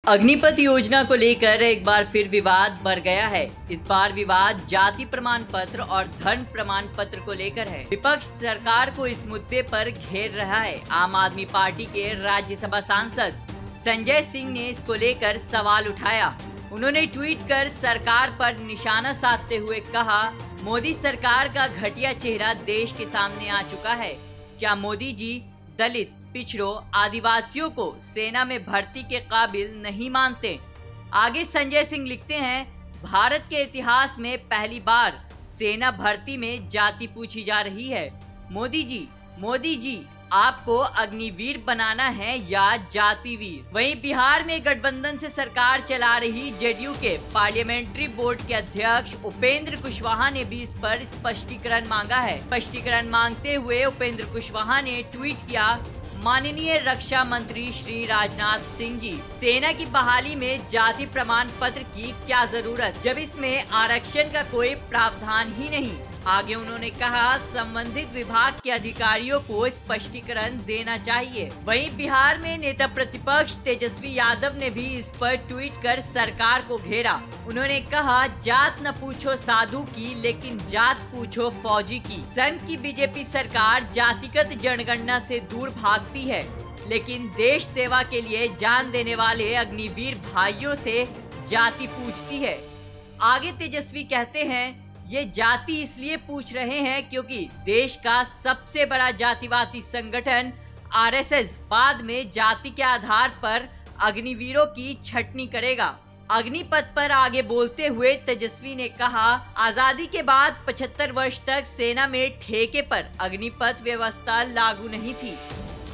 अग्निपथ योजना को लेकर एक बार फिर विवाद बढ़ गया है। इस बार विवाद जाति प्रमाण पत्र और धर्म प्रमाण पत्र को लेकर है। विपक्ष सरकार को इस मुद्दे पर घेर रहा है। आम आदमी पार्टी के राज्यसभा सांसद संजय सिंह ने इसको लेकर सवाल उठाया। उन्होंने ट्वीट कर सरकार पर निशाना साधते हुए कहा, मोदी सरकार का घटिया चेहरा देश के सामने आ चुका है। क्या मोदी जी दलित, पिछड़ों, आदिवासियों को सेना में भर्ती के काबिल नहीं मानते? आगे संजय सिंह लिखते हैं, भारत के इतिहास में पहली बार सेना भर्ती में जाति पूछी जा रही है। मोदी जी आपको अग्निवीर बनाना है या जातिवीर? वहीं बिहार में गठबंधन से सरकार चला रही जेडीयू के पार्लियामेंट्री बोर्ड के अध्यक्ष उपेंद्र कुशवाहा ने भी इस पर स्पष्टीकरण मांगा है। स्पष्टीकरण मांगते हुए उपेंद्र कुशवाहा ने ट्वीट किया, माननीय रक्षा मंत्री श्री राजनाथ सिंह जी, सेना की बहाली में जाति प्रमाण पत्र की क्या जरूरत, जब इसमें आरक्षण का कोई प्रावधान ही नहीं। आगे उन्होंने कहा, संबंधित विभाग के अधिकारियों को स्पष्टीकरण देना चाहिए। वहीं बिहार में नेता प्रतिपक्ष तेजस्वी यादव ने भी इस पर ट्वीट कर सरकार को घेरा। उन्होंने कहा, जात न पूछो साधु की, लेकिन जात पूछो फौजी की। संघ की बीजेपी सरकार जातिगत जनगणना से दूर भागती है, लेकिन देश सेवा के लिए जान देने वाले अग्निवीर भाइयों से जाति पूछती है। आगे तेजस्वी कहते हैं, ये जाति इसलिए पूछ रहे हैं क्योंकि देश का सबसे बड़ा जातिवादी संगठन आरएसएस बाद में जाति के आधार पर अग्निवीरों की छटनी करेगा। अग्निपथ पर आगे बोलते हुए तेजस्वी ने कहा, आजादी के बाद 75 वर्ष तक सेना में ठेके पर अग्निपथ व्यवस्था लागू नहीं थी।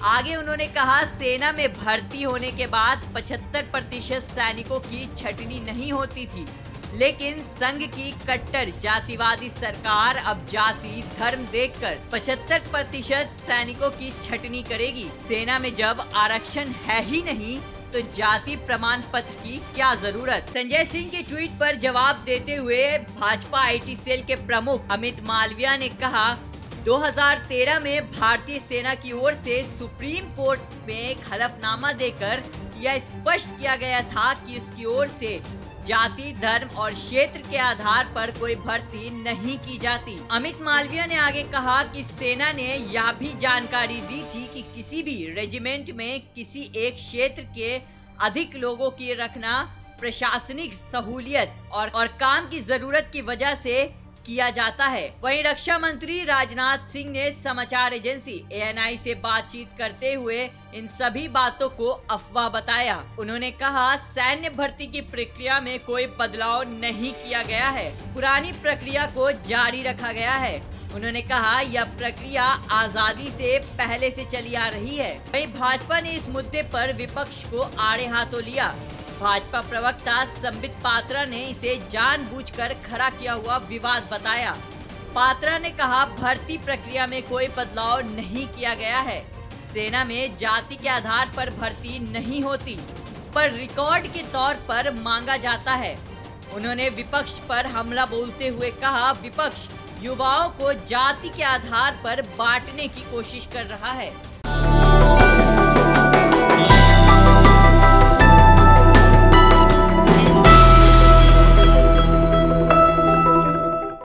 आगे उन्होंने कहा, सेना में भर्ती होने के बाद 75% सैनिकों की छटनी नहीं होती थी, लेकिन संघ की कट्टर जातिवादी सरकार अब जाति धर्म देखकर 75% सैनिकों की छटनी करेगी। सेना में जब आरक्षण है ही नहीं तो जाति प्रमाण पत्र की क्या जरूरत? संजय सिंह के ट्वीट पर जवाब देते हुए भाजपा आईटी सेल के प्रमुख अमित मालविया ने कहा, 2013 में भारतीय सेना की ओर से सुप्रीम कोर्ट में एक हलफनामा देकर यह स्पष्ट किया गया था कि उसकी ओर से जाति, धर्म और क्षेत्र के आधार पर कोई भर्ती नहीं की जाती। अमित मालविया ने आगे कहा कि सेना ने यह भी जानकारी दी थी कि किसी भी रेजिमेंट में किसी एक क्षेत्र के अधिक लोगों की रखना प्रशासनिक सहूलियत और काम की जरूरत की वजह से किया जाता है। वहीं रक्षा मंत्री राजनाथ सिंह ने समाचार एजेंसी एएनआई से बातचीत करते हुए इन सभी बातों को अफवाह बताया। उन्होंने कहा, सैन्य भर्ती की प्रक्रिया में कोई बदलाव नहीं किया गया है, पुरानी प्रक्रिया को जारी रखा गया है। उन्होंने कहा, यह प्रक्रिया आजादी से पहले से चली आ रही है। वहीं भाजपा ने इस मुद्दे पर विपक्ष को आड़े हाथों लिया। भाजपा प्रवक्ता संबित पात्रा ने इसे जानबूझकर खड़ा किया हुआ विवाद बताया। पात्रा ने कहा, भर्ती प्रक्रिया में कोई बदलाव नहीं किया गया है। सेना में जाति के आधार पर भर्ती नहीं होती, पर रिकॉर्ड के तौर पर मांगा जाता है। उन्होंने विपक्ष पर हमला बोलते हुए कहा, विपक्ष युवाओं को जाति के आधार पर बांटने की कोशिश कर रहा है।